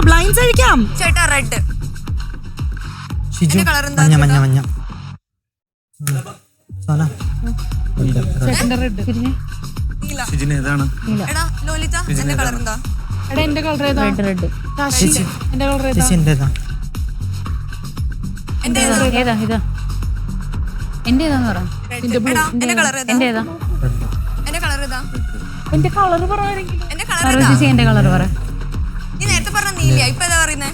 Blinds അഴിക്കാം. ചേട്ടാ red. Shiju colour എന്താ? മഞ്ഞ മഞ്ഞ മഞ്ഞ. ചേട്ടന്റെ റെഡ്. നീല. ഷിജിന് ഏതാണ്? എടാ ലോലിത എന്റെ കളർ എന്താ? എടാ എന്റെ കളർ ഏതാ? റെഡ്. എന്റെ കളർ ഏതാ? ചേച്ചി എന്റേതാ. എന്റെ ഇതാ എന്റെ ഏതാന്ന് പറ. എടാ എന്റെ കളർ ഏതാ? എന്റെ ഏതാ? എന്റെ കളർ ഏതാ? എന്റെ കളർ പറയാനെങ്കിൽ എന്റെ കളർ പറ ഏതാ? ചേച്ചി എന്റെ കളർ പറ. നീ നേരത്തെ പറഞ്ഞ നീലയാ, ഇപ്പൊ ഏതാ പറയുന്നേ?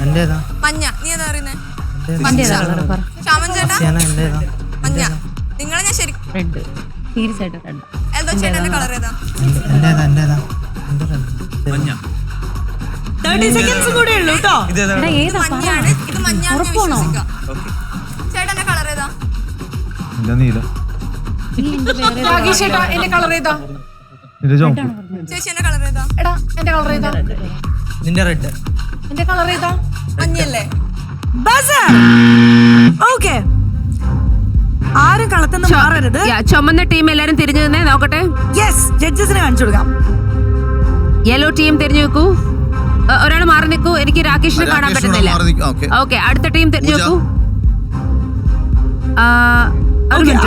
എന്റേതാ. മഞ്ഞ. നീ ഏതാ പറയുന്നേ? എന്റെ ഏതാ കളർ പറ. ശ്യാമൻ ചേട്ടാ എന്റേതാ. മഞ്ഞ. നിങ്ങളെ ഞാൻ ശരി. റെഡ്. സീരിയസ് ആയിട്ട് റെഡ്. എൽദോ ചേട്ടന്റെ കളർ ഏതാ? എന്റേതാ. മഞ്ഞ. 30 seconds കൂടെ ഉള്ളൂ കേട്ടോ. ഇതേതാണ്? എടാ ഏതാ പറ. മഞ്ഞാണ്. ഇത് മഞ്ഞാണ് ഞാൻ വിശ്വസിക്കാം. ഓക്കെ. ചേട്ടന്റെ കളർ ഏതാ? നീല. രാകേഷ് ചേട്ടാ എന്റെ കളർ ഏതാ? ചേച്ചി എന്റെ കളർ ഏതാ? എടാ എന്റെ കളർ ഏതാ? നിന്റെ റെഡ്. എന്റെ കളർ ഏതാ? മഞ്ഞയല്ലേ? ബസർ. ഓക്കേ, ആരും കളത്തുനിന്ന് മാറരുത്. ചുമന്ന ടീം എല്ലാരും തിരിഞ്ഞു നിന്നേ നോക്കട്ടെ. യെസ്, ജഡ്ജസിനെ കാണിച്ചു കൊടുക്കാം. യെല്ലോ ടീം തിരിഞ്ഞു വെക്കൂ. ഒരാൾ മാറി നിൽക്കൂ. എനിക്ക് രാകേഷിനെ കാണാൻ പറ്റുന്നില്ല. ഓക്കെ, അടുത്ത ടീം തിരിഞ്ഞു വെക്കൂ.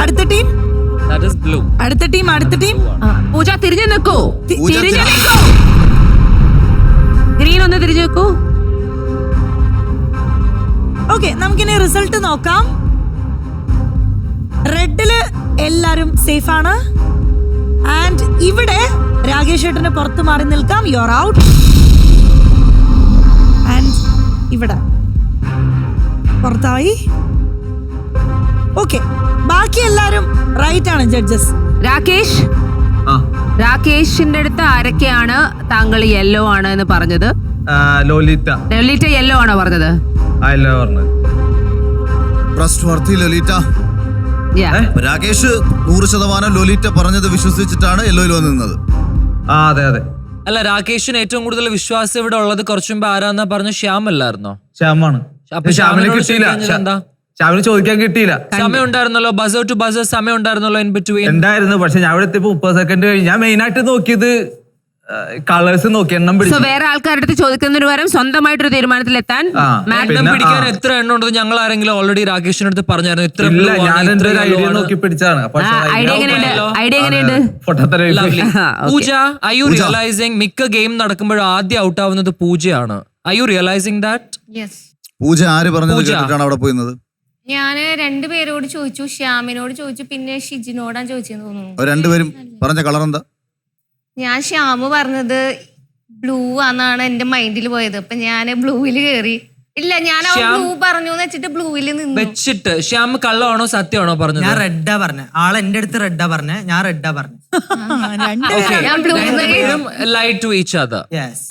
അടുത്ത ടീം. പൂജ തിരിഞ്ഞു നിൽക്കൂ. ഗ്രീൻ ഒന്ന് തിരിഞ്ഞു വെക്കൂ. ഓക്കെ, നമുക്കിനി റിസൾട്ട് നോക്കാം. റെഡില് എല്ലാരും സേഫ് ആണ്. ആൻഡ് ഇവിടെ രാകേഷ് ഏട്ടന് പുറത്ത് മാറി നിൽക്കാം. You are out. ആൻഡ് ഇവിടെ പുറത്തായി. ഓക്കെ, ബാക്കി എല്ലാരും റൈറ്റ് ആണ് ജഡ്ജസ്. രാകേഷിന്റെ അടുത്ത് ആരൊക്കെയാണ് താങ്കൾ യെല്ലോ ആണ് എന്ന് പറഞ്ഞത്? ലോലിറ്റ യെല്ലോ ആണോ പറഞ്ഞത്? ലൊലീറ്റ. രാകേഷ് 100% ലൊലീറ്റ പറഞ്ഞത് വിശ്വസിച്ചിട്ടാണ് യെല്ലോയിൽ വന്നിരുന്നത്. അതെ അതെ. അല്ല, രാകേഷിന് ഏറ്റവും കൂടുതൽ വിശ്വാസം ഇവിടെ ഉള്ളത് കുറച്ചു മുമ്പ് ആരാന്നാ പറഞ്ഞു? ശ്യാം അല്ലായിരുന്നോ? ശ്യാമാണ്. അപ്പൊ ശ്യാമിനെ കിട്ടിയില്ല. എന്താ ശ്യാമിന് ചോദിക്കാൻ കിട്ടിയില്ല. സമയം ഉണ്ടായിരുന്നല്ലോ, ബസർ ടു ബസർ സമയം ഉണ്ടായിരുന്നല്ലോ ഇൻ ബിറ്റ്വീൻ. ഉണ്ടായിരുന്നു, പക്ഷെ ഞാൻ ഇവിടെ എത്തിയപ്പോ 30 സെക്കൻഡ് കഴിഞ്ഞ്. ഞാൻ മെയിൻ ആയിട്ട് നോക്കിയത് കളേഴ്സ് നോക്കി, എണ്ണം പിടിച്ചു. വേറെ ആൾക്കാരുടെ അടുത്ത് ചോദിക്കുന്നതിന് പകരം സ്വന്തമായിട്ടൊരു തീരുമാനത്തിലെത്താൻ പിടിക്കാൻ എത്ര എണ്ണം ഉണ്ടെന്ന് ഞങ്ങൾ ആരെങ്കിലും ഓൾറെഡി രാകേഷിന്റെ അടുത്ത് പറഞ്ഞായിരുന്നു. ഇത്ര ഞാൻ എന്റെ ഒരു ഐഡിയ നോക്കി പിടിച്ചാണ്. ഐഡിയ എങ്ങനെയുണ്ട്? പൂജ, ഐ യു റിയലൈസിംഗ് മിക്ക ഗെയിം നടക്കുമ്പോഴും ആദ്യം ഔട്ട് ആവുന്നത് പൂജയാണ്? I you realising that? Pooja ആര് പറഞ്ഞത് കേട്ടിട്ടാണ് അവിടെ പോയിരുന്നത്? ഞാന് രണ്ടുപേരോട് ചോദിച്ചു, ശ്യാമിനോട് ചോദിച്ചു, പിന്നെ ഷിജിനോടാണ് ചോദിച്ചെന്ന് തോന്നുന്നു. രണ്ടുപേരും പറഞ്ഞ കളർ എന്താ? ഞാൻ ശ്യാമ് പറഞ്ഞത് ബ്ലൂ ആണെന്നാണ് എന്റെ മൈൻഡിൽ പോയത്. അപ്പൊ ഞാൻ ബ്ലൂവിൽ കയറി. ഇല്ല, ഞാൻ ബ്ലൂ പറഞ്ഞു വെച്ചിട്ട് ബ്ലൂവിൽ നിന്ന് വെച്ചിട്ട്. ശ്യാം കള്ളമാണോ സത്യമാണോ പറഞ്ഞത്? ഞാൻ റെഡാ പറഞ്ഞ ആള് എന്റെ അടുത്ത് റെഡാ പറഞ്ഞ, ഞാൻ റെഡാ പറഞ്ഞു. Light to each other.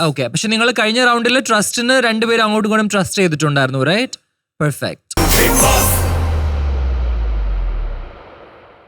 Okay, പക്ഷെ നിങ്ങൾ കഴിഞ്ഞ റൗണ്ടിൽ ട്രസ്റ്റിന് രണ്ടുപേരും അങ്ങോട്ടും ഇങ്ങോട്ടും ട്രസ്റ്റ് ചെയ്തിട്ടുണ്ടായിരുന്നു, റൈറ്റ്? പെർഫെക്റ്റ്.